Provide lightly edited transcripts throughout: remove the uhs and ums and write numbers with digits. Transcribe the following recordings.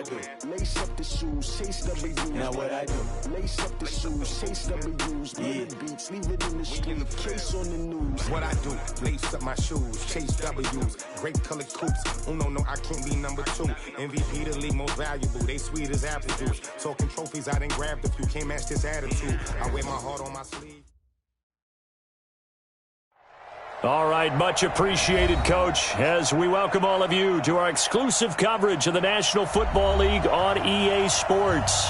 do? Lace up the shoes, chase W's. Now what I do? Lace up the shoes, chase W's. Yeah. Beats, leave it in the street, case on the news. What I do? Lace up my shoes, chase W's. Grape colored coops. Oh no, I can't be number 2. MVP the league most valuable. They sweet as apple juice. Talking trophies, I done grabbed a few. Can't match this attitude. I wear my heart on my sleeve. All right, much appreciated, Coach, as we welcome all of you to our exclusive coverage of the National Football League on EA Sports.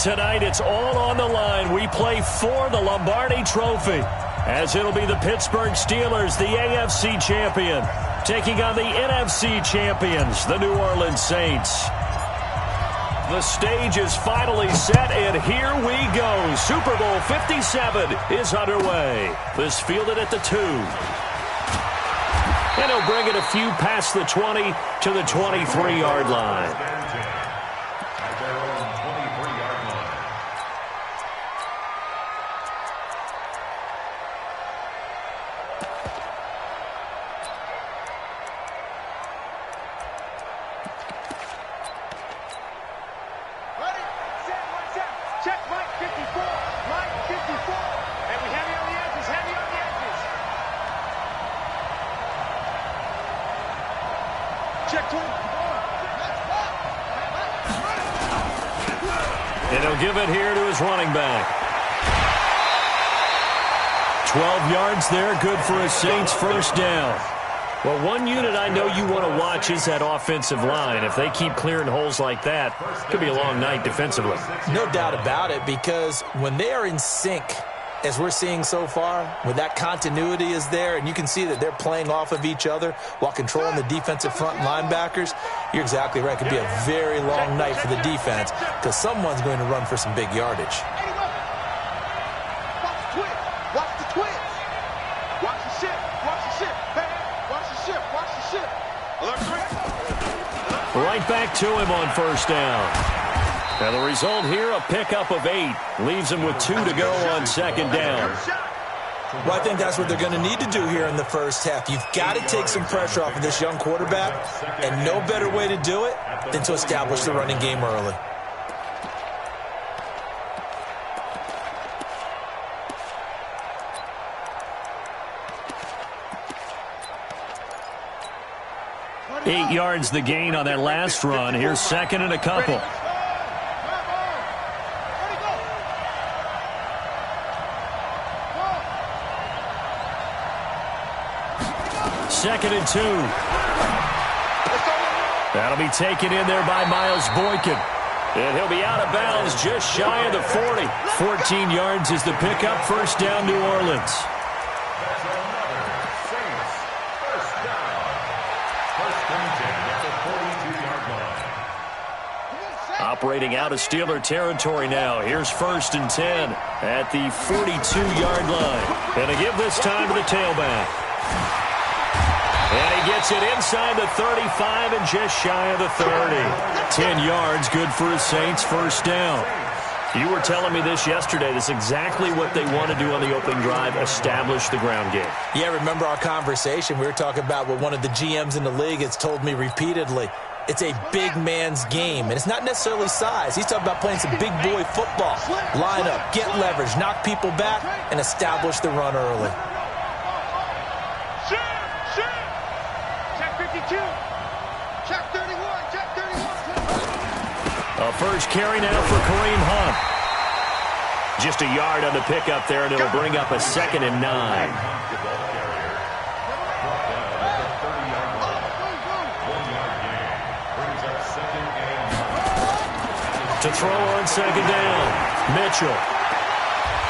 Tonight, it's all on the line. We play for the Lombardi Trophy, as it'll be the Pittsburgh Steelers, the AFC champion, taking on the NFC champions, the New Orleans Saints. The stage is finally set, and here we go. Super Bowl 57 is underway. This fielded at the 2. And he'll bring it a few past the 20 to the 23-yard line. And he'll give it here to his running back. 12 yards there, good for a Saints first down. Well, one unit I know you want to watch is that offensive line. If they keep clearing holes like that, it could be a long night defensively. No doubt about it, because when they are in sync, as we're seeing so far, when that continuity is there, and you can see that they're playing off of each other while controlling the defensive front linebackers, you're exactly right. It could be a very long night for the defense because someone's going to run for some big yardage. Right back to him on first down. And the result here, a pickup of 8. Leaves him with 2 to go on second down. Well, I think that's what they're going to need to do here in the first half. You've got to take some pressure off of this young quarterback, and no better way to do it than to establish the running game early. Eight yards the gain on that last run. Here's second and a couple. Second and 2. That'll be taken in there by Miles Boykin. And he'll be out of bounds just shy of the 40. 14 yards is the pickup. First down, New Orleans. Operating out of Steeler territory now. Here's first and 10 at the 42-yard line. And a give this time to the tailback. And he gets it inside the 35 and just shy of the 30. 10 yards, good for the Saints, first down. You were telling me this yesterday. This is exactly what they want to do on the opening drive, establish the ground game. Yeah, remember our conversation? We were talking about what one of the GMs in the league has told me repeatedly. It's a big man's game, and it's not necessarily size. He's talking about playing some big boy football. Line up, get leverage, knock people back, and establish the run early. Check 52. Check 31. Check 31. A first carry now for Kareem Hunt. Just a yard on the pickup there, and it'll bring up a second and 9. To throw on second down. Mitchell.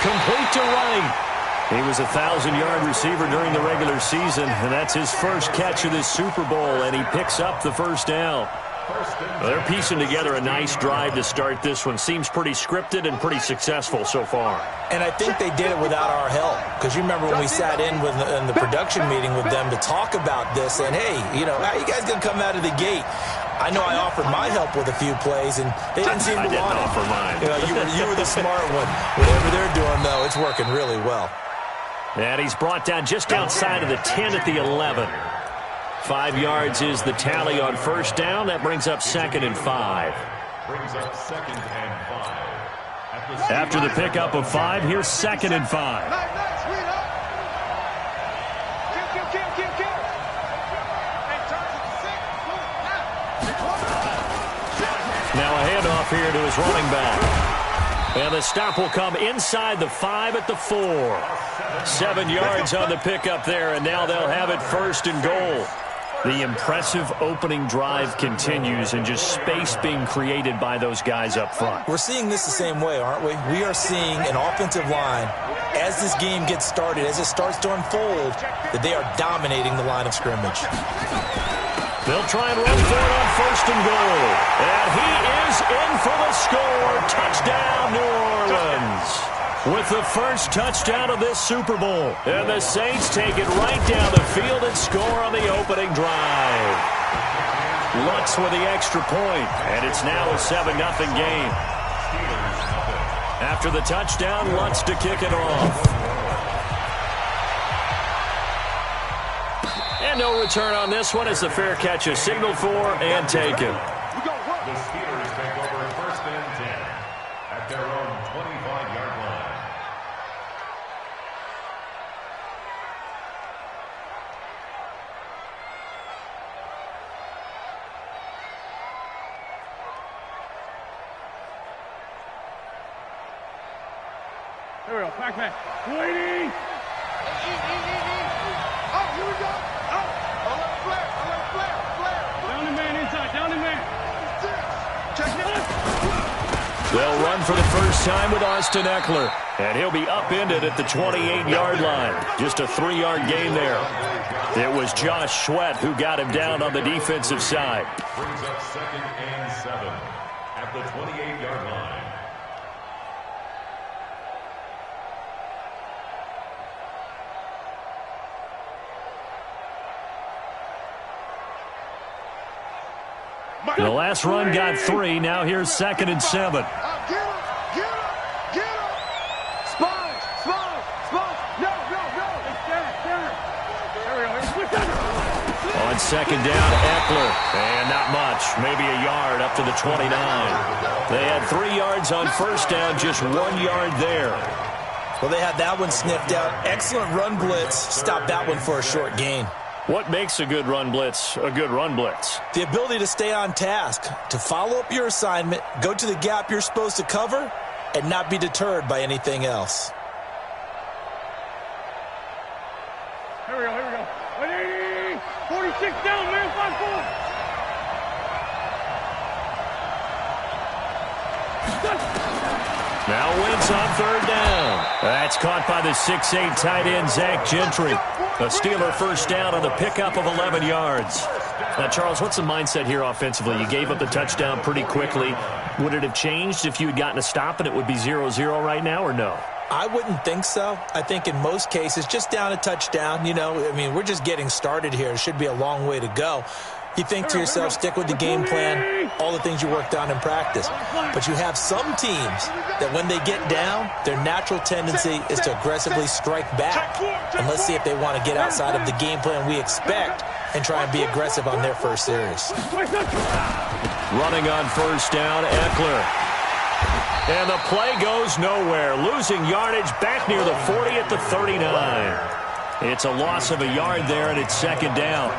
Complete to right. He was a 1,000-yard receiver during the regular season, and that's his first catch of this Super Bowl, and he picks up the first down. Well, they're piecing together a nice drive to start this one. Seems pretty scripted and pretty successful so far. And I think they did it without our help. Because you remember when we sat in the production meeting with them to talk about this, and, hey, how you guys going to come out of the gate? I know I offered my help with a few plays, and they didn't seem to want it. I didn't offer mine. You were the smart one. Whatever they're doing, though, it's working really well. And he's brought down just outside of the 10 at the 11. 5 yards is the tally on first down. That brings up 2nd and 5. After the pickup of 5, here's 2nd and 5. Now a handoff here to his running back. And the stop will come inside the 5 at the 4. 7 yards on the pickup there, and now they'll have it 1st and goal. The impressive opening drive continues, and just space being created by those guys up front. We're seeing this the same way, aren't we? We are seeing an offensive line, as this game gets started, as it starts to unfold, that they are dominating the line of scrimmage. They'll try and run for it on 1st and goal. And he is in for the score. Touchdown, New Orleans. With the first touchdown of this Super Bowl. And the Saints take it right down the field and score on the opening drive. Lutz with the extra point, and it's now a 7-0 game. After the touchdown, Lutz to kick it off. And no return on this one as the fair catch is signaled for and taken. The Steelers take over 1st and 10 at their own 25-yard line. Here we go, back. Waiting! Oh, here we go! They'll run for the first time with Austin Eckler. And he'll be upended at the 28-yard line. Just a 3-yard gain there. It was Josh Sweat who got him down on the defensive side. Brings up 2nd and 7 at the 28-yard line. The last run got 3. Now here's 2nd and 7. Get him! Spine! No! On 2nd down, Eckler. And not much. Maybe a yard up to the 29. They had 3 yards on first down, just 1 yard there. Well, they had that one sniffed out. Excellent run blitz. Stopped that one for a short gain. What makes a good run blitz a good run blitz? The ability to stay on task, to follow up your assignment, go to the gap you're supposed to cover, and not be deterred by anything else. Here we go. 180! 46 down, man, 5-4! Now Wentz on 3rd down. That's caught by the 6'8" tight end, Zach Gentry. A Steeler first down on the pickup of 11 yards. Now, Charles, what's the mindset here offensively? You gave up the touchdown pretty quickly. Would it have changed if you had gotten a stop and it would be 0-0 right now, or no? I wouldn't think so. I think in most cases, just down a touchdown, we're just getting started here. It should be a long way to go. You think to yourself, stick with the game plan, all the things you worked on in practice. But you have some teams that when they get down, their natural tendency is to aggressively strike back. And let's see if they want to get outside of the game plan we expect and try and be aggressive on their first series. Running on first down, Eckler. And the play goes nowhere. Losing yardage back near the 40 at the 39. It's a loss of a yard there, and it's 2nd down.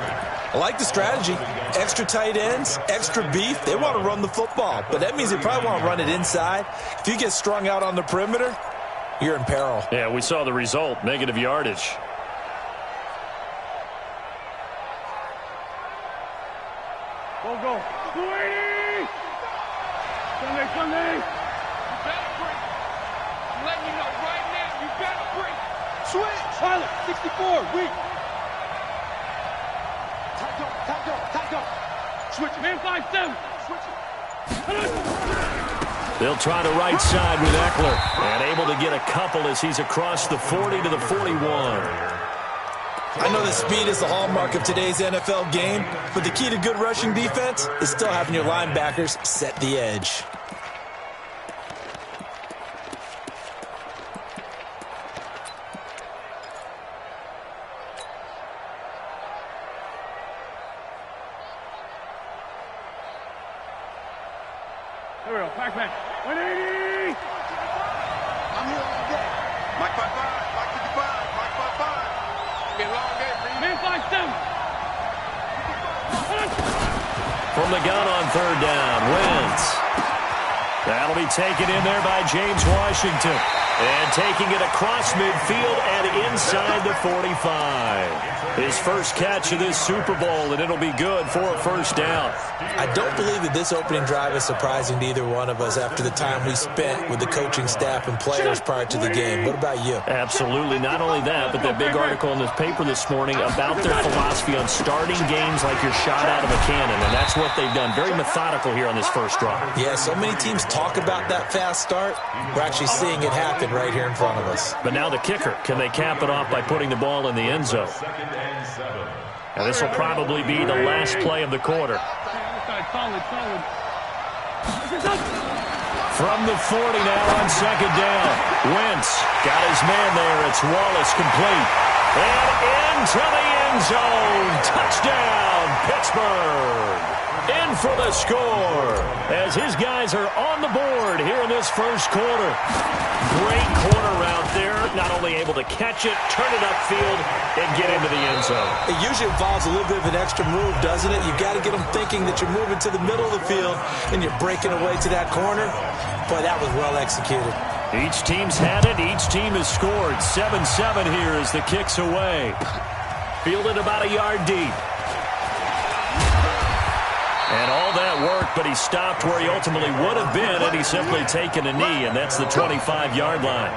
I like the strategy. Extra tight ends, extra beef. They want to run the football, but that means they probably want to run it inside. If you get strung out on the perimeter, you're in peril. Yeah, we saw the result, negative yardage. Go. 280! Sunday! You better break. I'm letting you know right now, you better break. Switch! Pilot, 64, weak. Tight go. Switch it. Man, 5-7. Switch it. They'll try the right side with Eckler. And able to get a couple as he's across the 40 to the 41. I know that speed is the hallmark of today's NFL game, but the key to good rushing defense is still having your linebackers set the edge. Here we go. Back. 180. I'm here all day. Mike 55, Mike 55, Mike 55. Be a long day for you. Man 5-7. From the gun on third down, Wentz. That'll be taken in there by James Washington. And taking it across midfield and inside the 45. His first catch of this Super Bowl, and it'll be good for a first down. I don't believe that this opening drive is surprising to either one of us after the time we spent with the coaching staff and players prior to the game. What about you? Absolutely. Not only that, but that big article in the paper this morning about their philosophy on starting games like you're shot out of a cannon, and that's what they've done. Very methodical here on this first drive. Yeah, so many teams talk about that fast start. We're actually seeing it happen right here in front of us. But now the kicker. Can they cap it off by putting the ball in the end zone? And this will probably be the last play of the quarter. Solid. From the 40 now on second down. Wentz got his man there. It's Wallace complete. And into the end zone. Touchdown, Pittsburgh. In for the score as his guys are on the board here in this first quarter. Great corner route there. Not only able to catch it, turn it upfield, and get into the end zone. It usually involves a little bit of an extra move, doesn't it? You've got to get them thinking that you're moving to the middle of the field and you're breaking away to that corner. Boy, that was well executed. Each team's had it. Each team has scored. 7-7 here as the kick's away. Fielded about a yard deep. And all that work, but he stopped where he ultimately would have been, and he's simply taken a knee, and that's the 25-yard line.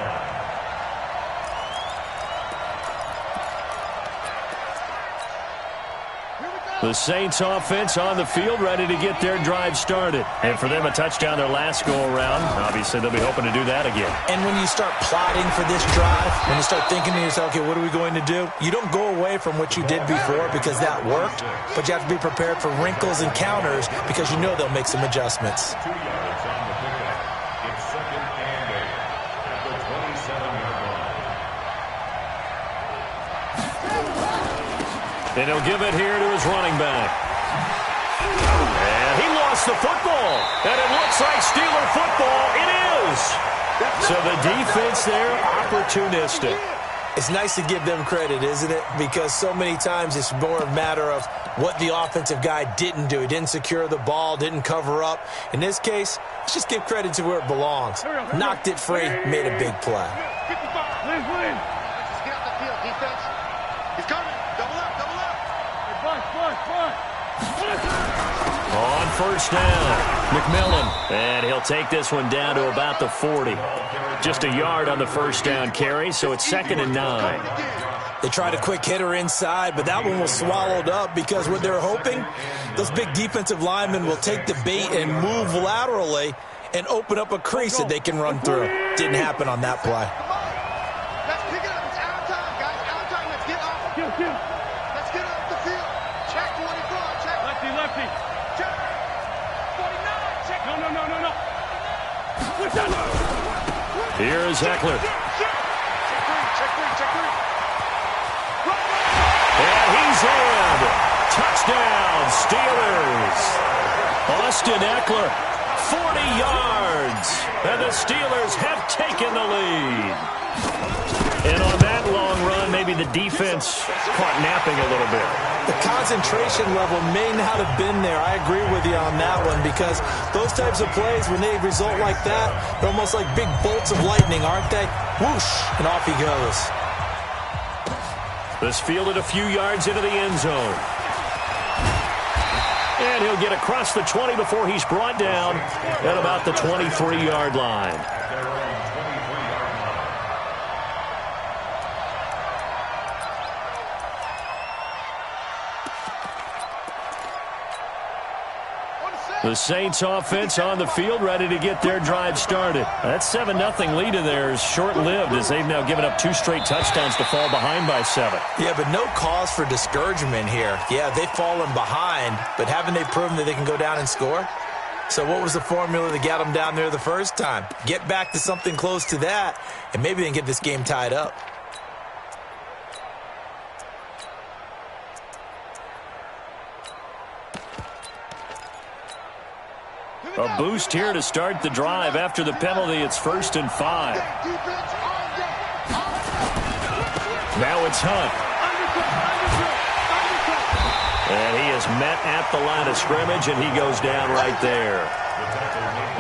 The Saints offense on the field, ready to get their drive started. And for them, a touchdown their last go-around. Obviously, they'll be hoping to do that again. And when you start plotting for this drive, when you start thinking to yourself, okay, what are we going to do? You don't go away from what you did before because that worked, but you have to be prepared for wrinkles and counters because you know they'll make some adjustments. 2 yards on the pickup. It's second and 8 at the 27-yard line. And he'll give it here to his running back. And he lost the football. And it looks like Steeler football. It is. So the defense there, opportunistic. It's nice to give them credit, isn't it? Because so many times it's more a matter of what the offensive guy didn't do. He didn't secure the ball, didn't cover up. In this case, let's just give credit to where it belongs. Knocked it free, made a big play. Let's win. Just get out the field, defense. He's coming. Double up. On first down, McMillan. And he'll take this one down to about the 40. Just a yard on the first down carry, so it's 2nd and 9. They tried a quick hitter inside, but that one was swallowed up because what they're hoping, those big defensive linemen will take the bait and move laterally and open up a crease that they can run through. Didn't happen on that play. Let's pick it up. It's out of time, guys. Out of time. Let's get off. Let's get off the field. Check 24. Check. Lefty. Check. 49. Check. No. Here is Eckler. Check three. And he's in. Touchdown, Steelers. Austin Eckler, 40 yards. And the Steelers have taken the lead. And on that long run, maybe the defense caught napping a little bit. The concentration level may not have been there. I agree with you on that one because those types of plays, when they result like that, they're almost like big bolts of lightning, aren't they? Whoosh, and off he goes. This fielded a few yards into the end zone. And he'll get across the 20 before he's brought down at about the 23-yard line. The Saints offense on the field ready to get their drive started. That 7-0 lead of theirs short-lived as they've now given up 2 straight touchdowns to fall behind by 7. Yeah, but no cause for discouragement here. Yeah, they've fallen behind, but haven't they proven that they can go down and score? So what was the formula that got them down there the first time? Get back to something close to that, and maybe they can get this game tied up. A boost here to start the drive. After the penalty, it's 1st and 5. Now it's Hunt. And he is met at the line of scrimmage, and he goes down right there.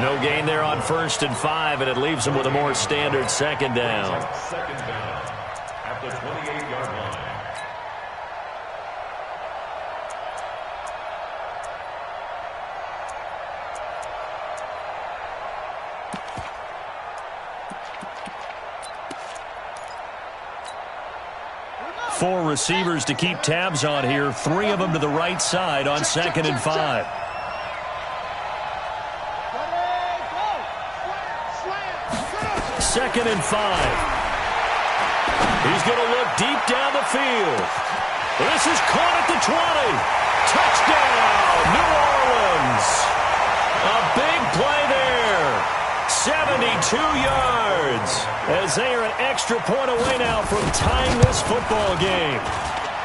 No gain there on 1st and 5, and it leaves him with a more standard 2nd down. Second down at the 28-yard line. Four receivers to keep tabs on here. 3 of them to the right side on 2nd and 5. Second and 5. He's going to look deep down the field. This is caught at the 20. Touchdown, New Orleans. A big play there. 72 yards. As they are an extra point away now from tying this football game.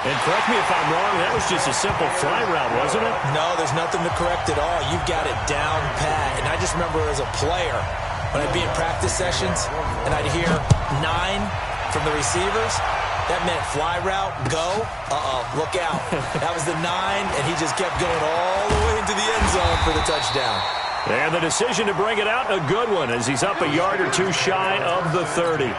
And correct me if I'm wrong, that was just a simple fly route, wasn't it? No, there's nothing to correct at all. You've got it down pat. And I just remember as a player, when I'd be in practice sessions and I'd hear 9 from the receivers, that meant fly route, go, look out. That was the 9, and he just kept going all the way into the end zone for the touchdown. And the decision to bring it out, a good one, as he's up a yard or two shy of the 30.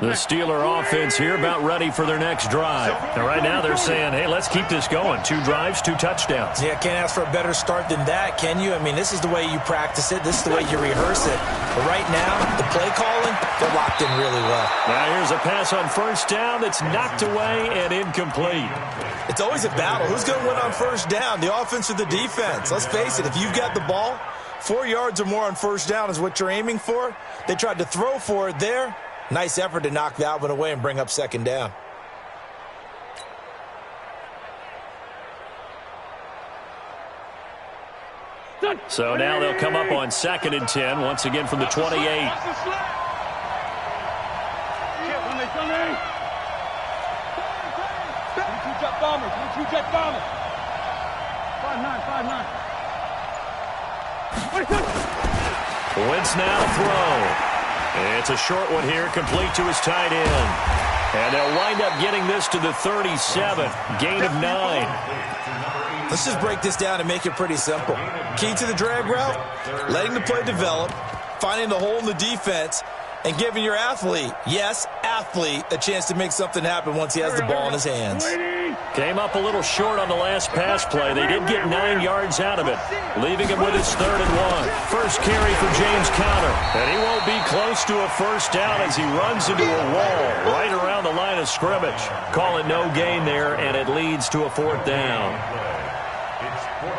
The Steeler offense here about ready for their next drive. And right now they're saying, hey, let's keep this going. 2 drives, 2 touchdowns. Yeah, can't ask for a better start than that, can you? I mean, this is the way you practice it. This is the way you rehearse it. But right now, the play calling, they're locked in really well. Now here's a pass on 1st down that's knocked away and incomplete. It's always a battle. Who's going to win on 1st down, the offense or the defense? Let's face it, if you've got the ball, 4 yards or more on 1st down is what you're aiming for. They tried to throw for it there. Nice effort to knock that one away and bring up 2nd down. So now they'll come up on 2nd and 10, once again from the 28. Two-jet bomber. 5-9. Wentz now to throw. It's a short one here, complete to his tight end. And they'll wind up getting this to the 37, gain of 9. Let's just break this down and make it pretty simple. Key to the drag route, letting the play develop, finding the hole in the defense, and giving your athlete, yes, athlete, a chance to make something happen once he has the ball in his hands. Came up a little short on the last pass play. They did get 9 yards out of it, leaving him with his 3rd and 1. First carry for James Conner. And he won't be close to a 1st down as he runs into a wall right around the line of scrimmage. Call it no gain there, and it leads to a 4th down.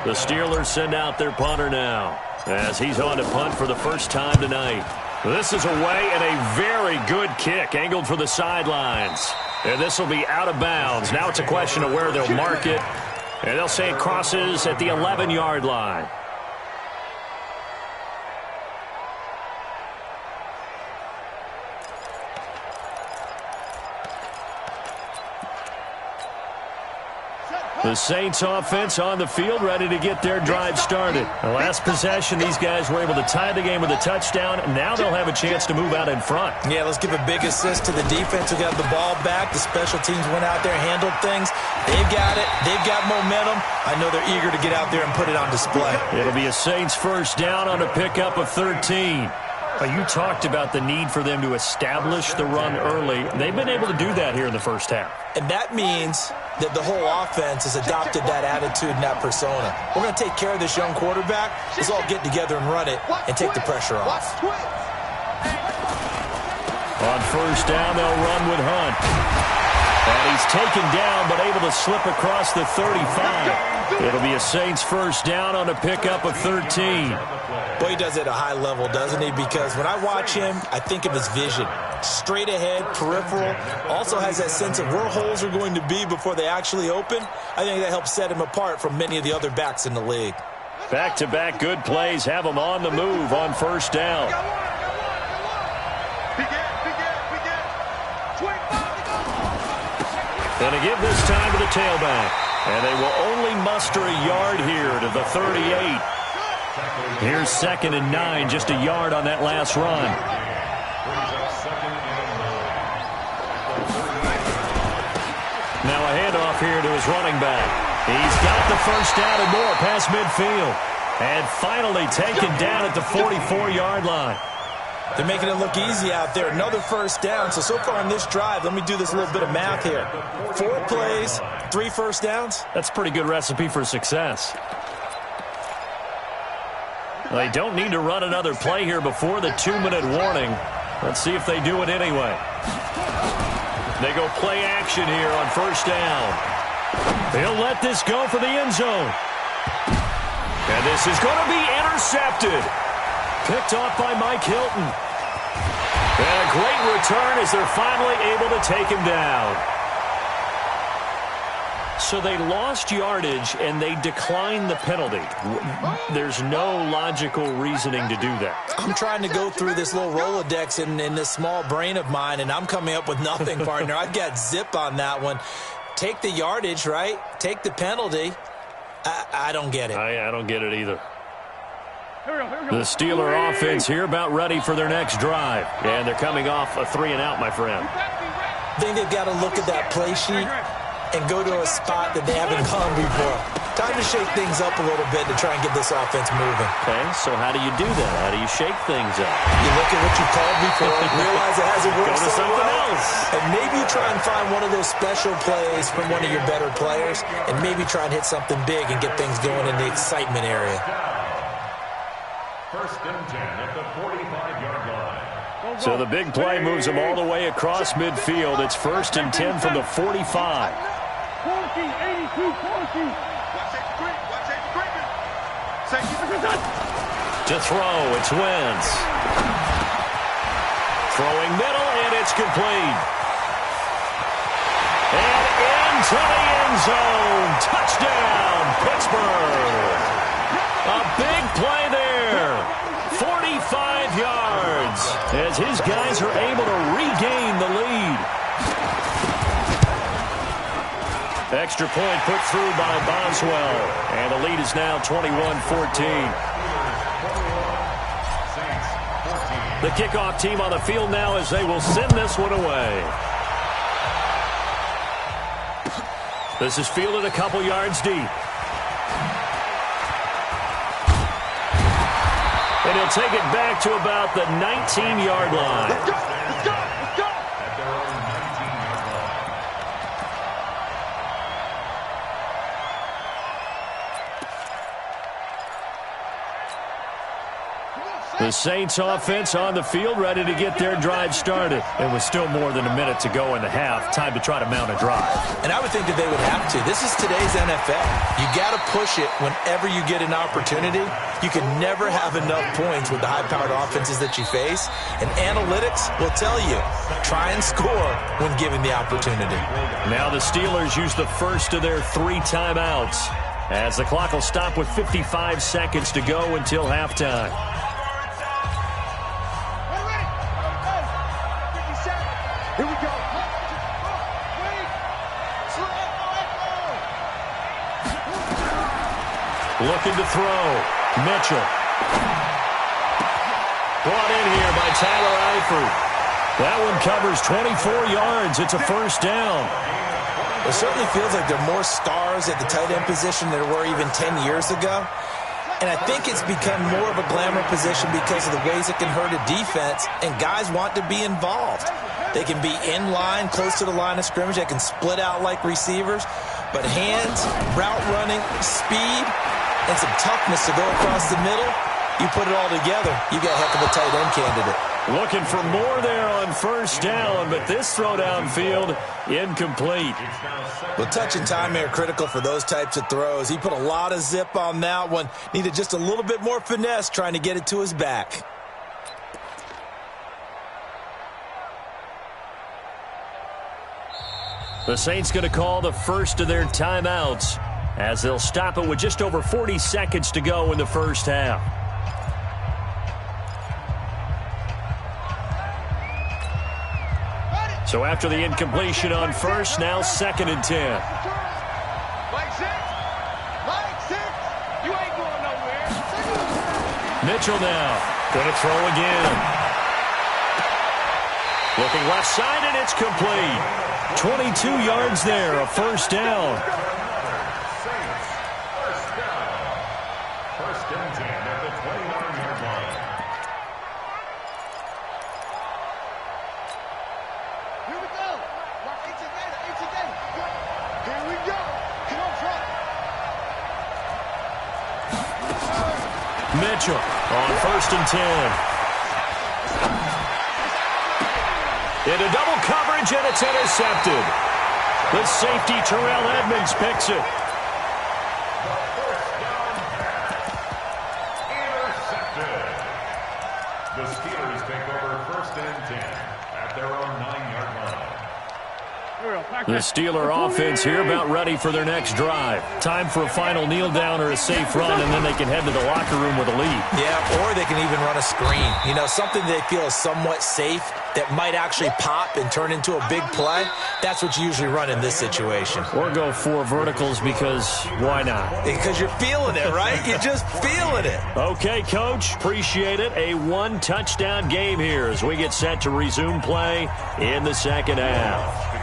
The Steelers send out their punter now as he's on to punt for the first time tonight. This is away and a very good kick angled for the sidelines. And this will be out of bounds. Now it's a question of where they'll mark it. And they'll say it crosses at the 11-yard line. The Saints offense on the field, ready to get their drive started. The last possession, these guys were able to tie the game with a touchdown. Now they'll have a chance to move out in front. Yeah, let's give a big assist to the defense who got the ball back. The special teams went out there, handled things. They've got it. They've got momentum. I know they're eager to get out there and put it on display. It'll be a Saints 1st down on a pickup of 13. You talked about the need for them to establish the run early. They've been able to do that here in the first half. And that means that the whole offense has adopted that attitude and that persona. We're going to take care of this young quarterback. Let's all get together and run it and take the pressure off. On first down, they'll run with Hunt. And he's taken down, but able to slip across the 35. It'll be a Saints first down on a pickup of 13. Boy, he does it at a high level, doesn't he? Because when I watch him, I think of his vision. Straight ahead, peripheral. Also has that sense of where holes are going to be before they actually open. I think that helps set him apart from many of the other backs in the league. Back-to-back good plays have him on the move on first down. And a give this time to the tailback. And they will only muster a yard here to the 38. Here's 2nd and 9, just a yard on that last run. Now a handoff here to his running back. He's got the first down and more past midfield. And finally taken down at the 44-yard line. They're making it look easy out there. Another first down. So far on this drive, let me do this little bit of math here. 4 plays, 3 first downs. That's a pretty good recipe for success. They don't need to run another play here before the 2-minute warning. Let's see if they do it anyway. They go play action here on first down. They'll let this go for the end zone. And this is going to be intercepted. Picked off by Mike Hilton. And a great return as they're finally able to take him down. So they lost yardage and they declined the penalty. There's no logical reasoning to do that. I'm trying to go through this little Rolodex in this small brain of mine, and I'm coming up with nothing, partner. I've got zip on that one. Take the yardage, right? Take the penalty. I don't get it. I don't get it either. The Steeler offense here about ready for their next drive. And they're coming off a 3-and-out, my friend. I think they've got to look at that play sheet and go to a spot that they haven't gone before. Time to shake things up a little bit to try and get this offense moving. Okay, so how do you do that? How do you shake things up? You look at what you called before, realize it hasn't worked so something well, else. And maybe you try and find one of those special plays from one of your better players, and maybe try and hit something big and get things going in the excitement area. First and 10 at the 45-yard line. So the big play moves them all the way across midfield. It's 1st and 10 from the 45. 82-40. To throw, it's Wentz. Throwing middle, and it's complete. And into the end zone. Touchdown, Pittsburgh. A big play there. 45 yards as his guys are able to regain the lead. Extra point put through by Boswell. And the lead is now 21-14. The kickoff team on the field now as they will send this one away. This is fielded a couple yards deep. And he'll take it back to about the 19-yard line. Let's go! Let's go! Let's go! At their own 19-yard line. The Saints offense on the field ready to get their drive started. And with still more than a minute to go in the half, time to try to mount a drive. And I would think that they would have to. This is today's NFL. You got to push it whenever you get an opportunity. You can never have enough points with the high-powered offenses that you face. And analytics will tell you, try and score when given the opportunity. Now the Steelers use the first of their 3 timeouts as the clock will stop with 55 seconds to go until halftime. Here we go. Looking to throw. Mitchell. Brought in here by Tyler Eifert. That one covers 24 yards. It's a first down. It certainly feels like there are more stars at the tight end position than there were even 10 years ago. And I think it's become more of a glamour position because of the ways it can hurt a defense, and guys want to be involved. They can be in line, close to the line of scrimmage. They can split out like receivers. But hands, route running, speed, and some toughness to go across the middle, you put it all together, you got a heck of a tight end candidate. Looking for more there on first down, but this throw downfield, incomplete. Well, touch and time are critical for those types of throws. He put a lot of zip on that one. Needed just a little bit more finesse trying to get it to his back. The Saints going to call the first of their timeouts as they'll stop it with just over 40 seconds to go in the first half. So after the incompletion on first, now 2nd and 10. Mike six. You ain't going nowhere. Mitchell now going to throw again. Looking left side, and it's complete. 22 yards there, a first down. First and 10 at the 29-yard line. Here we go. Watch each again. Here we go. Come on, front. Mitchell on 1st and 10. Into double coverage, and it's intercepted. The safety, Terrell Edmonds, picks it. Intercepted. The Steelers take over 1st and 10 at their own 9-yard line. The Steeler offense here about ready for their next drive. Time for a final kneel down or a safe run, and then they can head to the locker room with a lead. Yeah, or they can even run a screen. You know, something they feel is somewhat safe that might actually pop and turn into a big play. That's what you usually run in this situation. Or go 4 verticals because why not? Because you're feeling it, right? You're just feeling it. Okay, Coach, appreciate it. A 1-touchdown game here as we get set to resume play in the second half.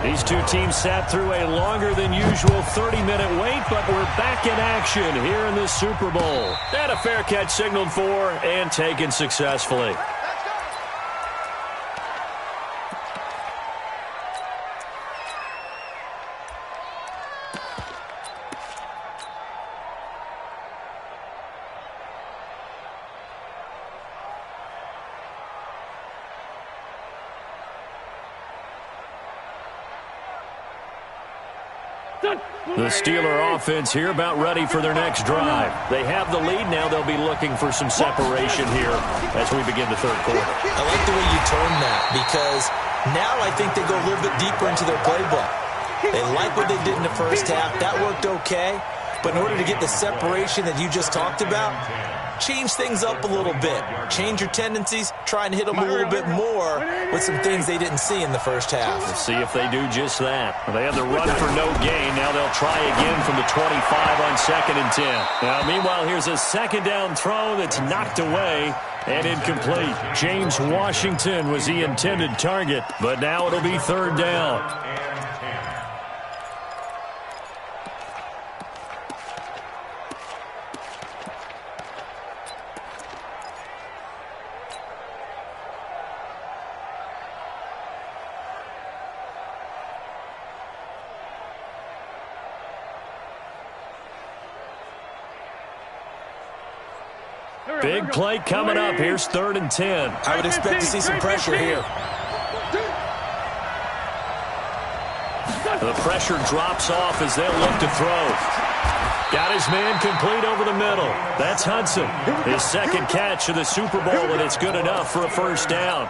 These two teams sat through a longer than usual 30-minute wait, but we're back in action here in the Super Bowl. And a fair catch signaled for and taken successfully. The Steeler offense here about ready for their next drive. They have the lead. Now they'll be looking for some separation here as we begin the third quarter. I like the way you term that because now I think they go a little bit deeper into their playbook. They like what they did in the first half. That worked okay. But in order to get the separation that you just talked about, change things up a little bit. Change your tendencies. Try and hit them a little bit more with some things they didn't see in the first half. We'll see if they do just that. They have the run for no gain. Now they'll try again from the 25 on 2nd and 10. Now, meanwhile, here's a second down throw that's knocked away and incomplete. James Washington was the intended target, but now it'll be 3rd down. Big play coming up. Here's 3rd and 10. I would expect to see some pressure here. The pressure drops off as they'll look to throw. Got his man complete over the middle. That's Hudson. His 2nd catch of the Super Bowl, and it's good enough for a first down.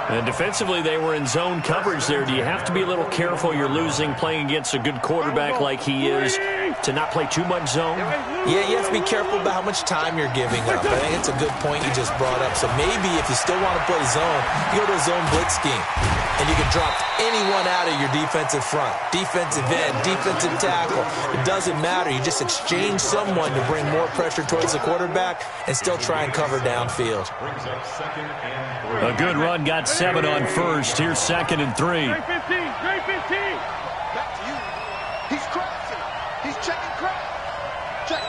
And defensively, they were in zone coverage there. Do you have to be a little careful? You're losing playing against a good quarterback like he is to not play too much zone? Yeah, you have to be careful about how much time you're giving up. I think it's a good point you just brought up. So maybe if you still want to play zone, you go to a zone blitz scheme. And you can drop anyone out of your defensive front. Defensive end, defensive tackle. It doesn't matter. You just exchange someone to bring more pressure towards the quarterback and still try and cover downfield. A good run got 7 on first. Here's 2nd and 3. Straight 15. Back to you. He's crossing. He's checking cross. Check.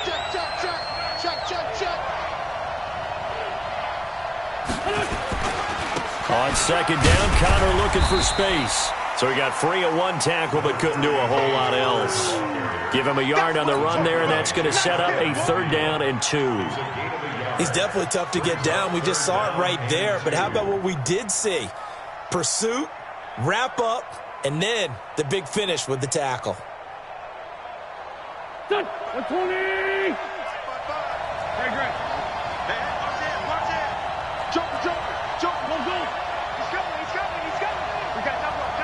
On 2nd down, Connor looking for space. So he got free of 1 tackle but couldn't do a whole lot else. Give him a yard on the run there, and that's going to set up a 3rd down and 2. He's definitely tough to get down. We just saw it right there. But how about what we did see? Pursuit, wrap up, and then the big finish with the tackle. 120! Great. Hey, watch it. Jump. Go. He's coming. We got double up.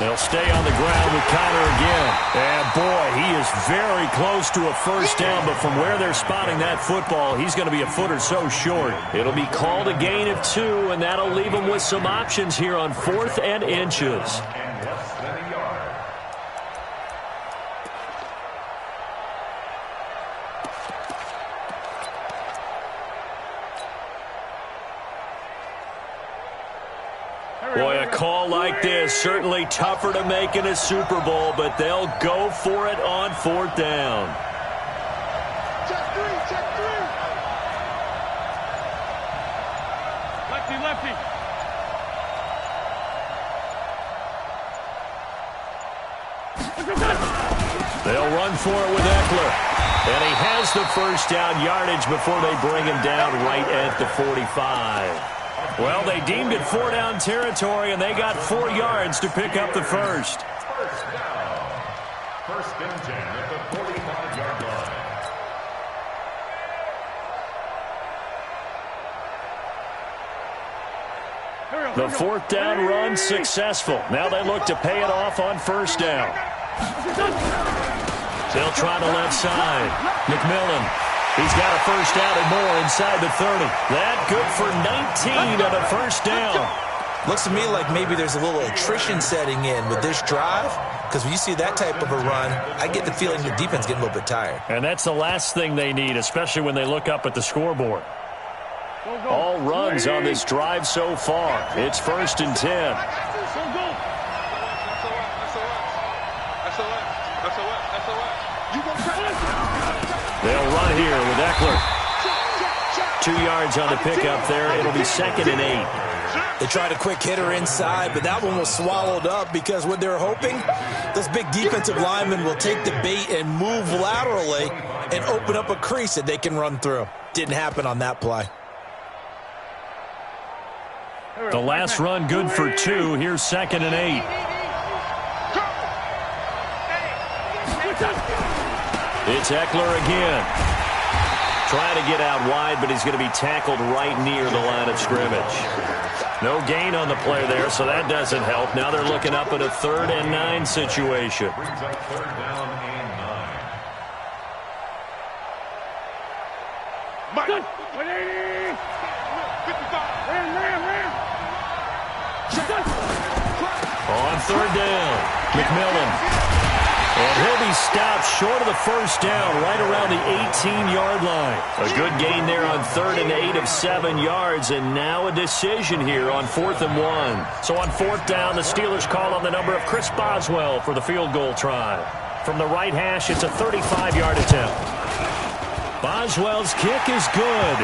They'll stay on the ground with Connor again. And boy, he is very close to a first down, but from where they're spotting that football, he's going to be a foot or so short. It'll be called a gain of 2, and that'll leave him with some options here on 4th and inches. Boy, a call like this, certainly tougher to make in a Super Bowl, but they'll go for it on 4th down. Check three. Lefty. They'll run for it with Eckler. And he has the first down yardage before they bring him down right at the 45. Well, they deemed it 4-down territory, and they got 4 yards to pick up the first. First down. 1st and 10 at the 45-yard line. The 4th down run successful. Now they look to pay it off on 1st down. They'll try the left side. McMillan. He's got a first down and more inside the 30. That good for 19 on a first down. Looks to me like maybe there's a little attrition setting in with this drive, because when you see that type of a run, I get the feeling the defense getting a little bit tired. And that's the last thing they need, especially when they look up at the scoreboard. All runs on this drive so far. It's 1st and 10. They'll run here with Eckler. 2 yards on the pickup there. It'll be 2nd and 8. They tried a quick hitter inside, but that one was swallowed up because what they're hoping, those big defensive linemen will take the bait and move laterally and open up a crease that they can run through. Didn't happen on that play. The last run good for 2. Here's 2nd and 8. It's Eckler again. Trying to get out wide, but he's going to be tackled right near the line of scrimmage. No gain on the play there, so that doesn't help. Now they're looking up at a 3rd and 9 situation. Brings up 3rd down and 9. 180! 55! On 3rd down, McMillan. And he'll be stopped short of the first down right around the 18-yard line. A good gain there on 3rd and 8 of 7 yards, and now a decision here on 4th and 1. So on 4th down, the Steelers call on the number of Chris Boswell for the field goal try. From the right hash, it's a 35-yard attempt. Boswell's kick is good.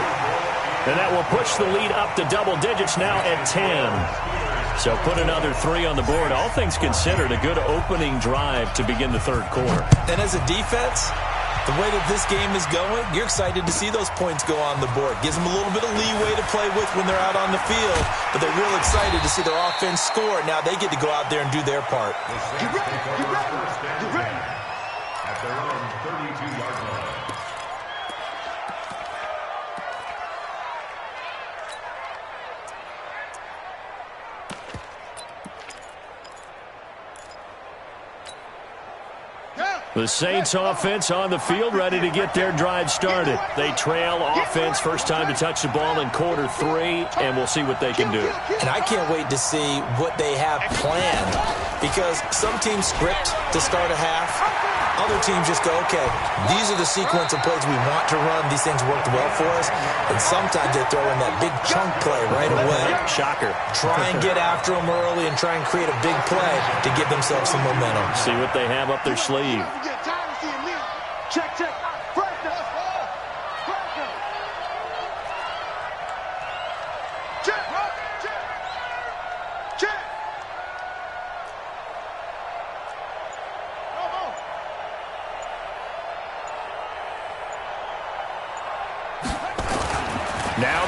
And that will push the lead up to double digits now at 10. So put another 3 on the board. All things considered, a good opening drive to begin the 3rd quarter. And as a defense, the way that this game is going, you're excited to see those points go on the board. Gives them a little bit of leeway to play with when they're out on the field, but they're real excited to see their offense score. Now they get to go out there and do their part. Get ready. At their own 32-yard line. The Saints offense on the field, ready to get their drive started. They trail offense, first time to touch the ball in quarter 3, and we'll see what they can do. And I can't wait to see what they have planned, because some teams script to start a half. Other teams just go, okay, these are the sequence of plays we want to run. These things worked well for us. And sometimes they throw in that big chunk play right away. Shocker. Try and get after them early and try and create a big play to give themselves some momentum. See what they have up their sleeve. Check.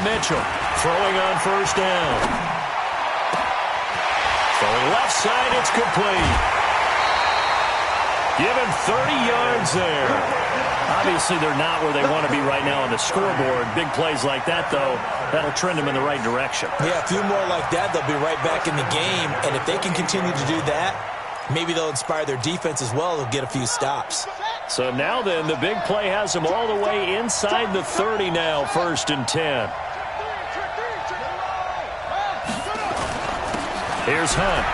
Mitchell, throwing on first down. Throwing left side, it's complete. Give him 30 yards there. Obviously, they're not where they want to be right now on the scoreboard. Big plays like that, though, that'll trend them in the right direction. Yeah, a few more like that, they'll be right back in the game. And if they can continue to do that, maybe they'll inspire their defense as well. They'll get a few stops. So now then, the big play has them all the way inside the 30 now, 1st and 10. Here's Hunt.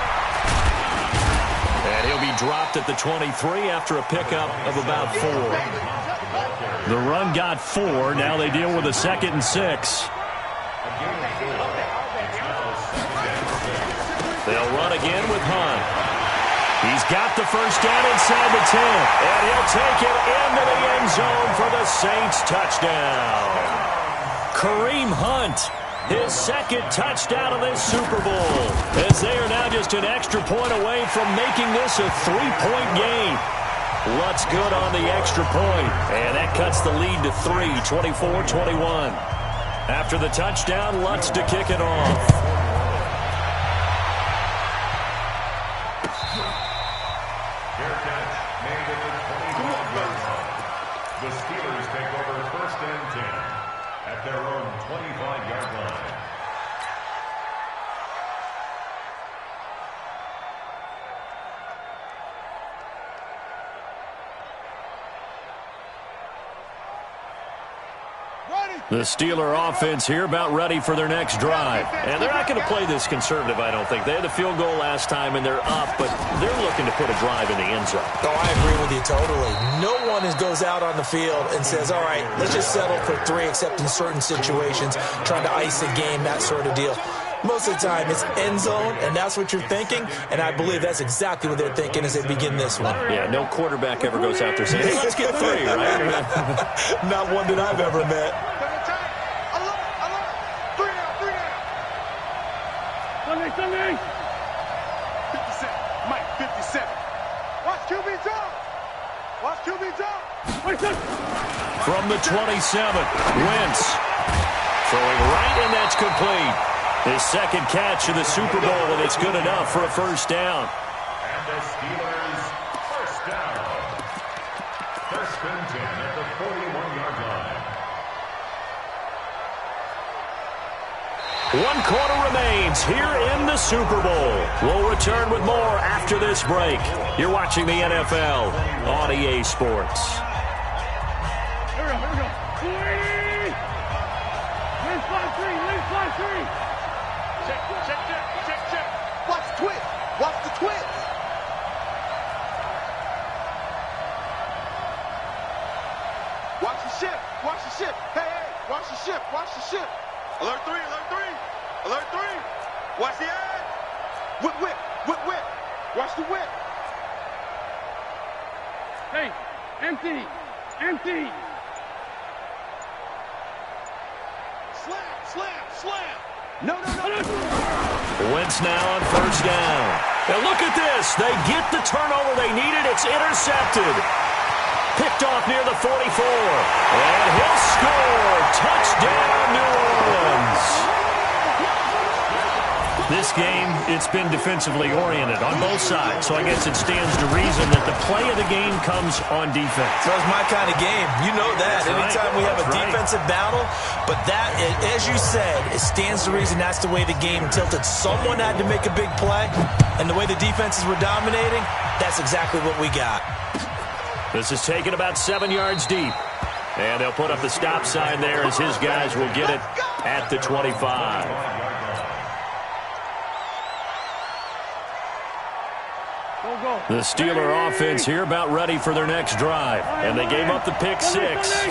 And he'll be dropped at the 23 after a pickup of about 4. The run got 4. Now they deal with a 2nd and 6. They'll run again with Hunt. He's got the first down inside the 10. And he'll take it into the end zone for the Saints touchdown. Kareem Hunt, his 2nd touchdown of this Super Bowl, as they are now just an extra point away from making this a 3-point game. Lutz good on the extra point, and that cuts the lead to 3, 24-21. After the touchdown, Lutz to kick it off. Fair catch made at the 25-yard line. The Steelers take over 1st and 10 at their own 25-yard line. The Steeler offense here about ready for their next drive. And they're not going to play this conservative, I don't think. They had the field goal last time, and they're up, but they're looking to put a drive in the end zone. Oh, I agree with you totally. No one goes out on the field and says, all right, let's just settle for 3, except in certain situations, trying to ice a game, that sort of deal. Most of the time, it's end zone, and that's what you're thinking, and I believe that's exactly what they're thinking as they begin this one. Yeah, no quarterback ever goes out there saying, hey, let's get 3, right? Not one that I've ever met. Sunday. 57. Mike, 57. Watch QB jump. Watch QB jump. From the 27, Wentz throwing right, and that's complete. His 2nd catch of the Super Bowl, and it's good enough for a first down. And the Steelers first down. 1st and 10 at the 41-yard line. 1 quarter remains here in the Super Bowl. We'll return with more after this break. You're watching the NFL on EA Sports. Here we go. 280. Lane fly 3. Check. Watch the twist. Watch the twist. Watch the ship. Watch the ship. Hey. Watch the ship. Watch the ship. Alert 3. Alert 3. Watch the edge. Whip. Watch the whip. Hey, empty. Slam. No. Wentz now on first down. And look at this. They get the turnover they needed. It's intercepted. Picked off near the 44. And he'll score. Touchdown, New Orleans. This game, it's been defensively oriented on both sides, so I guess it stands to reason that the play of the game comes on defense. That's my kind of game. You know that. Anytime we have a defensive battle, but that, as you said, it stands to reason that's the way the game tilted. Someone had to make a big play, and the way the defenses were dominating, that's exactly what we got. This is taken about 7 yards deep, and they'll put up the stop sign there as his guys will get it at the 25. The Steeler offense here about ready for their next drive. And they gave up the pick 6,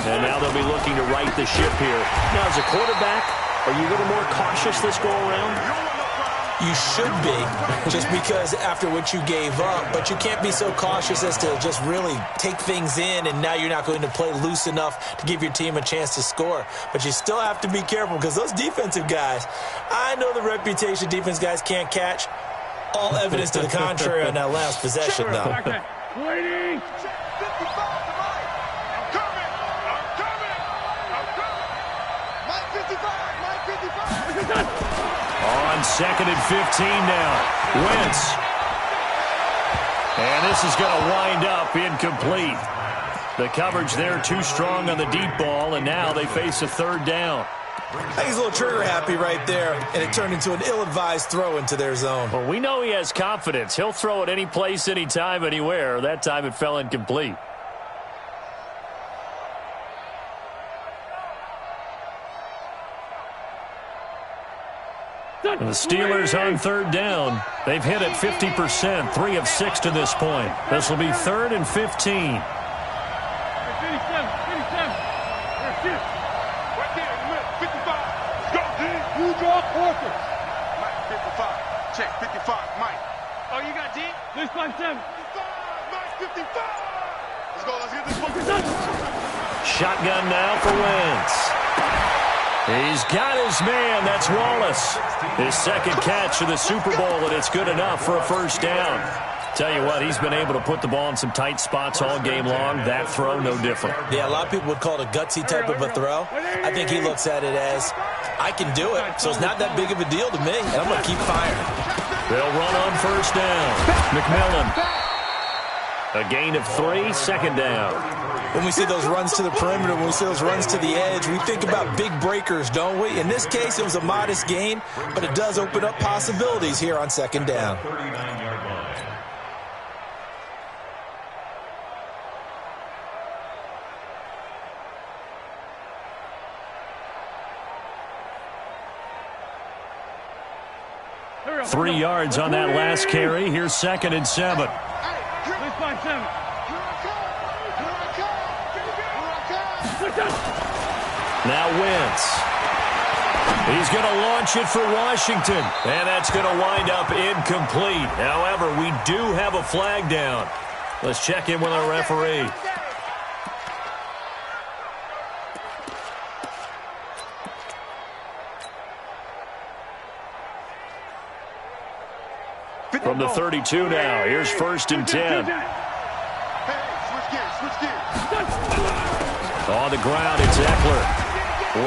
and now they'll be looking to right the ship here. Now, as a quarterback, are you a little more cautious this go-around? You should be, just because after what you gave up. But you can't be so cautious as to just really take things in, and now you're not going to play loose enough to give your team a chance to score. But you still have to be careful, because those defensive guys, I know the reputation defense guys can't catch. All evidence to the contrary on that last possession, though. Waiting. I'm coming. Mike 55. on 2nd and 15 now. Wentz. And this is going to wind up incomplete. The coverage there too strong on the deep ball, and now they face a 3rd down. I think he's a little trigger happy right there, and it turned into an ill-advised throw into their zone. Well, we know he has confidence. He'll throw it any place, anytime, anywhere. That time it fell incomplete. And the Steelers on 3rd down. They've hit it 50%, 3 of 6 to this point. This will be 3rd and 15. You draw quarters. Mike, 55. Check, 55. Mike. Oh, you got D? This one, 7. 55. Mike, 55. Let's go. Let's get this one. Shotgun now for Wentz. He's got his man. That's Wallace. His 2nd catch of the Super Bowl, and it's good enough for a 1st down. Tell you what, he's been able to put the ball in some tight spots all game long. That throw, no different. Yeah, a lot of people would call it a gutsy type of a throw. I think he looks at it as, I can do it, so it's not that big of a deal to me, and I'm going to keep firing. They'll run on 1st down. McMillan. A gain of 3, 2nd down. When we see those runs to the perimeter, when we see those runs to the edge, we think about big breakers, don't we? In this case, it was a modest gain, but it does open up possibilities here on 2nd down. 39-yard line. Three yards on that last carry. Here's 2nd and 7. Now Wentz. He's going to launch it for Washington. And that's going to wind up incomplete. However, we do have a flag down. Let's check in with our referee. From the 32 now. Here's 1st and 10. On the ground, it's Eckler.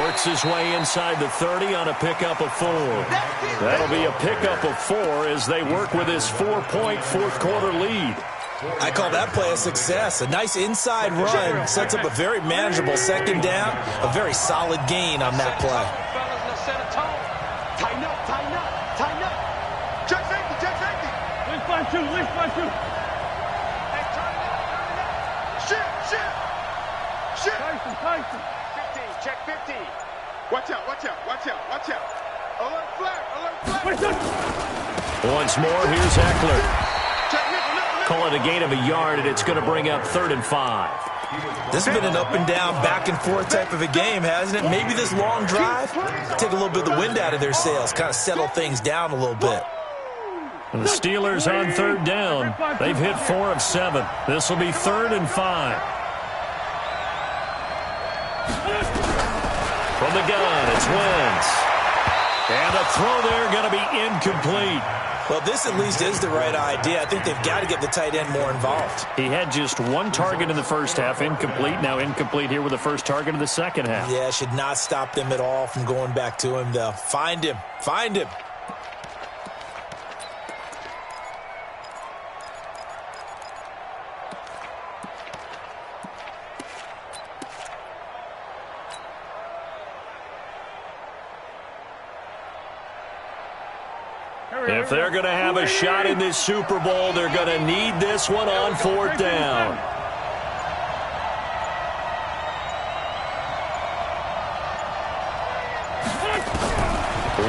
Works his way inside the 30 on a pickup of 4. That'll be a pickup of 4 as they work with his 4-point 4th-quarter lead. I call that play a success. A nice inside run sets up a very manageable 2nd down. A very solid gain on that play. Tighten up, tighten up, tighten up. Check safety, check safety. List by 2, list by 2. Hey, turn it up. Shift. Tyson. 15, check 15. Watch out, watch out, watch out, watch out. Alert flag. Once more, here's Eckler. Call it a gain of a yard, and it's going to bring up 3rd and 5. This has been an up-and-down, back-and-forth type of a game, hasn't it? Maybe this long drive, take a little bit of the wind out of their sails, kind of settle things down a little bit. And the Steelers on 3rd down. They've hit 4 of 7. This will be 3rd and 5. From the gun, it's Wentz. And a throw there going to be incomplete. Well, this at least is the right idea. I think they've got to get the tight end more involved. He had just 1 target in the first half, incomplete. Now incomplete here with the first target of the second half. Yeah, should not stop them at all from going back to him, though. Find him. Find him. If they're going to have a shot in this Super Bowl, they're going to need this one on 4th down.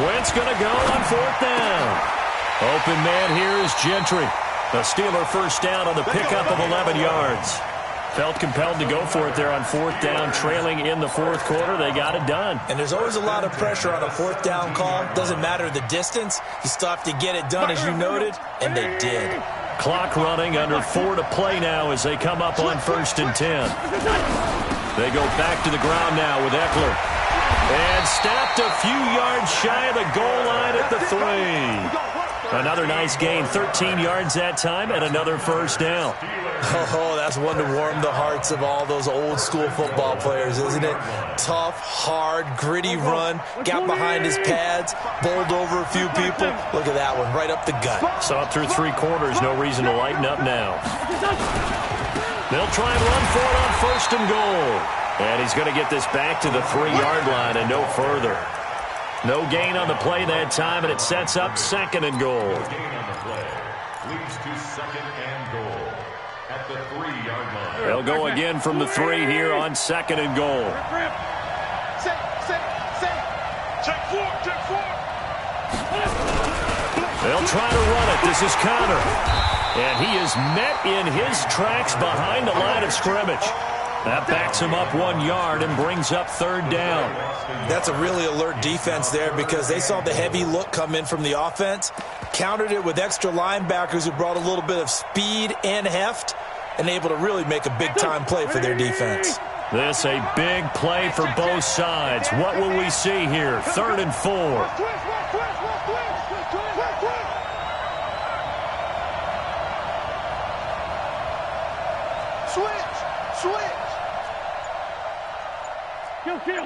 Wentz going to go on 4th down. Open man here is Gentry. A Steeler 1st down on the pickup of 11 yards. Felt compelled to go for it there on 4th down, trailing in the 4th quarter. They got it done. And there's always a lot of pressure on a 4th down call. Doesn't matter the distance. You still have to get it done, as you noted, and they did. Clock running, under 4 to play now as they come up on 1st and 10. They go back to the ground now with Eckler. And stopped a few yards shy of the goal line at the 3. Another nice gain, 13 yards that time, and another 1st down. Oh, that's one to warm the hearts of all those old school football players, isn't it? Tough, hard, gritty run, got behind his pads, bowled over a few people. Look at that one, right up the gut. Saw it through 3 quarters, no reason to lighten up now. They'll try and run for it on 1st and goal. And he's going to get this back to the 3-yard line and no further. No gain on the play that time, and it sets up 2nd and goal. No gain on the play leads to 2nd and goal at the 3-yard line. They'll go again from the 3 here on 2nd and goal. Check 4. They'll try to run it. This is Connor. And he is met in his tracks behind the line of scrimmage. That backs him up 1 yard and brings up 3rd down. That's a really alert defense there because they saw the heavy look come in from the offense, countered it with extra linebackers who brought a little bit of speed and heft, and able to really make a big-time play for their defense. This a big play for both sides. What will we see here? 3rd and 4. Switch. Kill.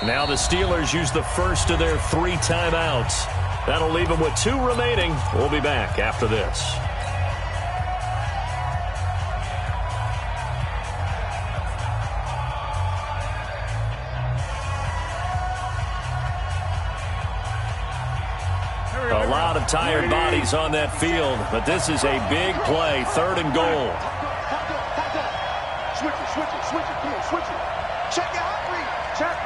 Now the Steelers use the first of their 3 timeouts. That'll leave them with 2 remaining. We'll be back after this. A lot of tired bodies on that field, but this is a big play. 3rd and goal. Switch it. Check it out, Reed. Check.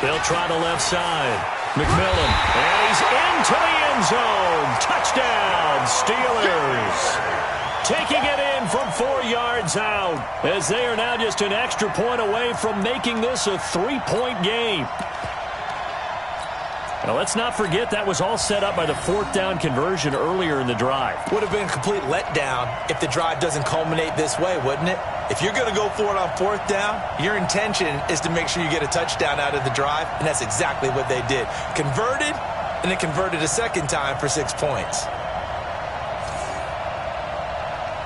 They'll try the left side. McMillan, and he's into the end zone. Touchdown, Steelers. Taking it in from 4 yards out, as they are now just an extra point away from making this a 3-point game. Now, let's not forget that was all set up by the 4th down conversion earlier in the drive. Would have been a complete letdown if the drive doesn't culminate this way, wouldn't it? If you're going to go for it on 4th down, your intention is to make sure you get a touchdown out of the drive, and that's exactly what they did. Converted, and then converted a 2nd time for 6 points.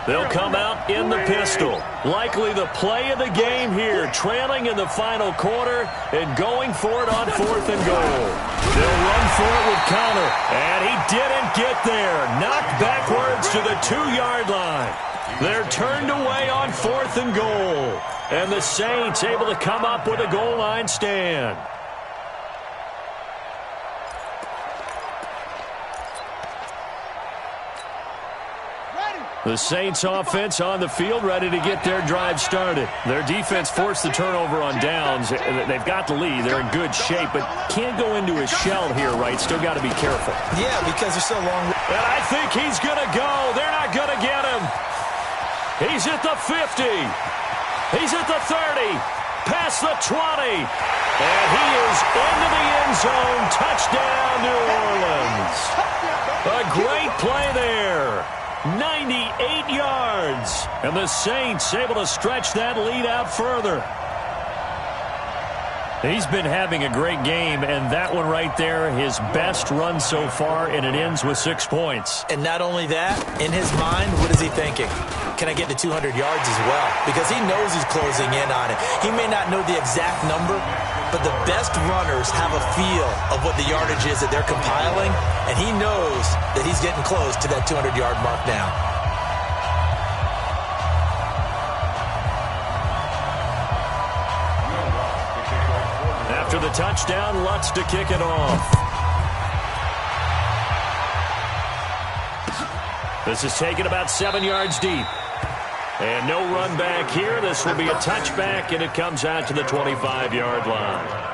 They'll come out in the pistol. Likely the play of the game here, trailing in the final quarter and going for it on 4th and goal. They'll run for it with Connor, and he didn't get there. Knocked backwards to the 2-yard line. They're turned away on 4th and goal, and the Saints able to come up with a goal line stand. The Saints offense on the field, ready to get their drive started. Their defense forced the turnover on downs. They've got the lead. They're in good shape, but can't go into a shell here, right? Still got to be careful. Yeah, because they're so long. And I think he's going to go. They're not going to get him. He's at the 50. He's at the 30. Past the 20. And he is into the end zone. Touchdown, New Orleans. A great play there. 98 yards. And the Saints able to stretch that lead out further. He's been having a great game, and that one right there, his best run so far, and it ends with 6 points. And not only that, in his mind, what is he thinking? Can I get to 200 yards as well? Because he knows he's closing in on it. He may not know the exact number, but the best runners have a feel of what the yardage is that they're compiling, and he knows that he's getting close to that 200-yard mark now. After the touchdown, Lutz to kick it off. This is taken about 7 yards deep. And no run back here. This will be a touchback, and it comes out to the 25-yard line.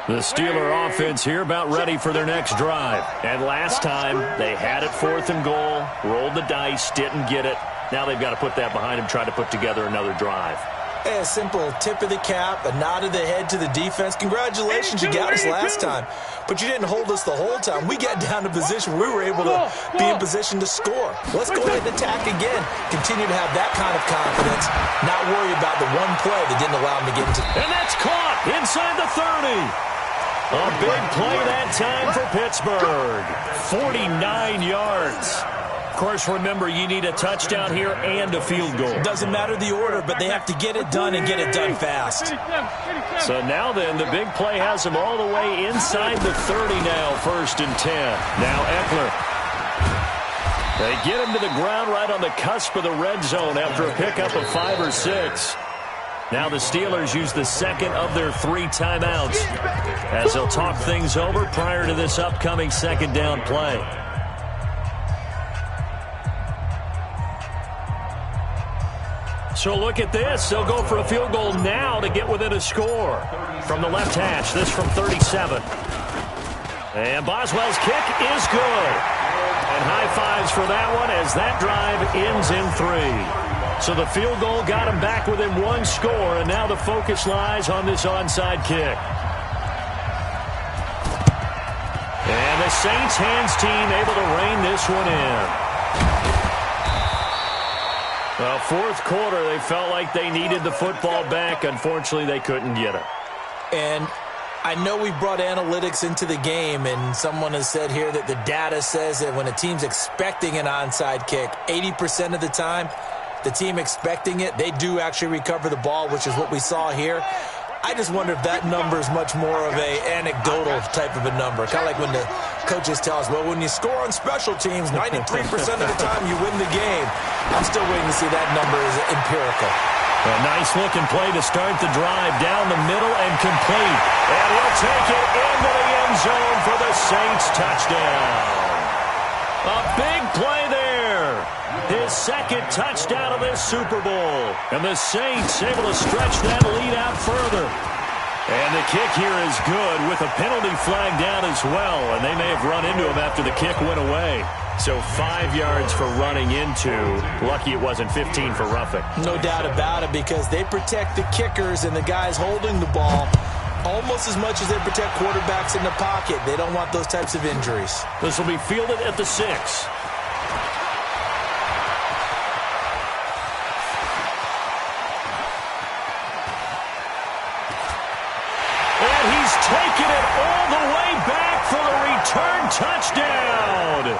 The Steeler offense here about ready for their next drive. And last time, they had it 4th and goal, rolled the dice, didn't get it. Now they've got to put that behind them, try to put together another drive. Hey, a simple tip of the cap, a nod of the head to the defense. Congratulations, you got us last time. But you didn't hold us the whole time. We got down to a position where we were able to be in position to score. Let's go ahead and attack again. Continue to have that kind of confidence. Not worry about the one play that didn't allow them to get into. And that's caught inside the 30. A big play that time for Pittsburgh. 49 yards. Of course, remember, you need a touchdown here and a field goal. Doesn't matter the order, but they have to get it done and get it done fast. So now then, the big play has them all the way inside the 30 now, 1st and 10. Now Eckler. They get him to the ground right on the cusp of the red zone after a pickup of 5 or 6. Now the Steelers use the second of their 3 timeouts as they'll talk things over prior to this upcoming second down play. So look at this. They'll go for a field goal now to get within a score. From the left hash, this from 37. And Boswell's kick is good. And high fives for that one as that drive ends in 3. So the field goal got him back within 1 score, and now the focus lies on this onside kick. And the Saints hands team able to rein this one in. Well, 4th quarter, they felt like they needed the football back. Unfortunately, they couldn't get it. And I know we brought analytics into the game, and someone has said here that the data says that when a team's expecting an onside kick, 80% of the time, the team expecting it, they do actually recover the ball, which is what we saw here. I just wonder if that number is much more of a anecdotal type of a number. Kind of like when the coaches tell us, well, when you score on special teams, 93% of the time you win the game. I'm still waiting to see that number is empirical. A nice-looking play to start the drive down the middle and complete. And he'll take it into the end zone for the Saints touchdown. A big play there. His second touchdown of this Super Bowl. And the Saints able to stretch that lead out further. And the kick here is good with a penalty flag down as well. And they may have run into him after the kick went away. So 5 yards for running into. Lucky it wasn't 15 for roughing. No doubt about it, because they protect the kickers and the guys holding the ball almost as much as they protect quarterbacks in the pocket. They don't want those types of injuries. This will be fielded at the 6. And he's taken it all the way back for the return touchdown.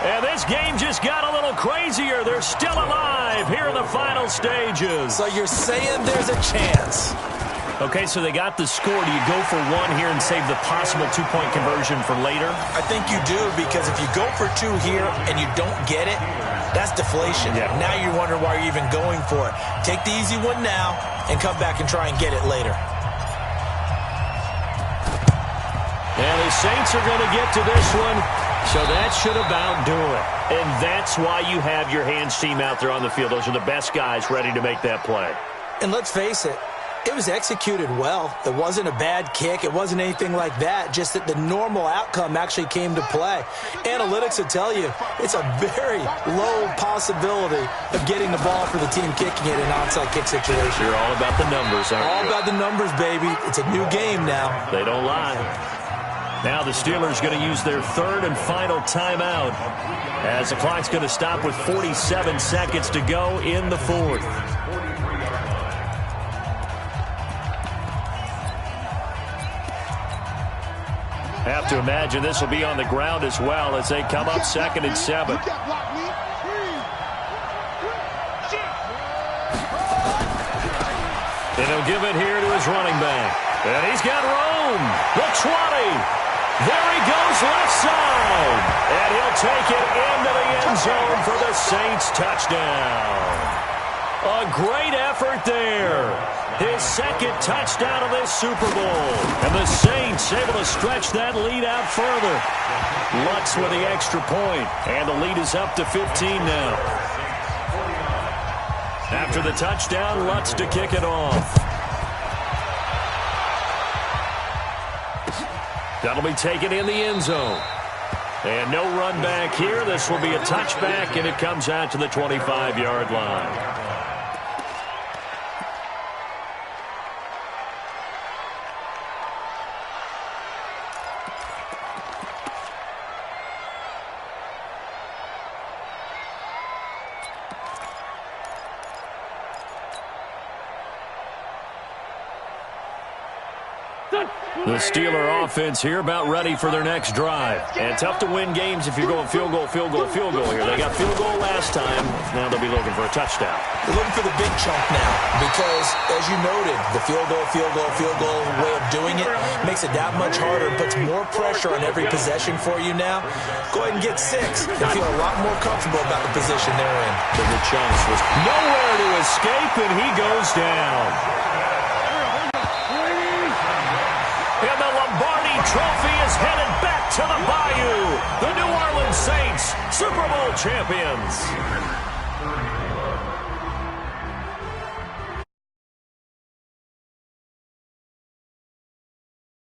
And this game just got a little crazier. They're still alive here in the final stages. So you're saying there's a chance. Okay, so they got the score. Do you go for 1 here and save the possible 2-point conversion for later? I think you do, because if you go for 2 here and you don't get it, that's deflation. Yeah. Now you're wondering why you're even going for it. Take the easy one now and come back and try and get it later. And the Saints are going to get to this one, so that should about do it. And that's why you have your hands team out there on the field. Those are the best guys ready to make that play. And let's face it, it was executed well. It wasn't a bad kick. It wasn't anything like that. Just that the normal outcome actually came to play. Analytics will tell you it's a very low possibility of getting the ball for the team kicking it in an onside kick situation. You're all about the numbers, aren't you? All about the numbers, baby. It's a new game now. They don't lie. Now the Steelers going to use their 3rd and final timeout as the clock's going to stop with 47 seconds to go in the 4th. Have to imagine this will be on the ground as well as they come up 2nd and 7. And he'll give it here to his running back. And he's got room. The 20. There he goes left side. And he'll take it into the end zone for the Saints touchdown. A great effort there. His 2nd touchdown of this Super Bowl. And the Saints able to stretch that lead out further. Lutz with the extra point. And the lead is up to 15 now. After the touchdown, Lutz to kick it off. That'll be taken in the end zone. And no run back here. This will be a touchback, and it comes out to the 25-yard line. The Steeler offense here about ready for their next drive. And tough to win games if you're going field goal, field goal, field goal here. They got field goal last time. Now they'll be looking for a touchdown. They're looking for the big chunk now because, as you noted, the field goal way of doing it makes it that much harder and puts more pressure on every possession for you now. Go ahead and get 6 and feel a lot more comfortable about the position they're in. Bigger chunks was nowhere to escape, and he goes down. And the Lombardi Trophy is headed back to the Bayou. The New Orleans Saints, Super Bowl champions.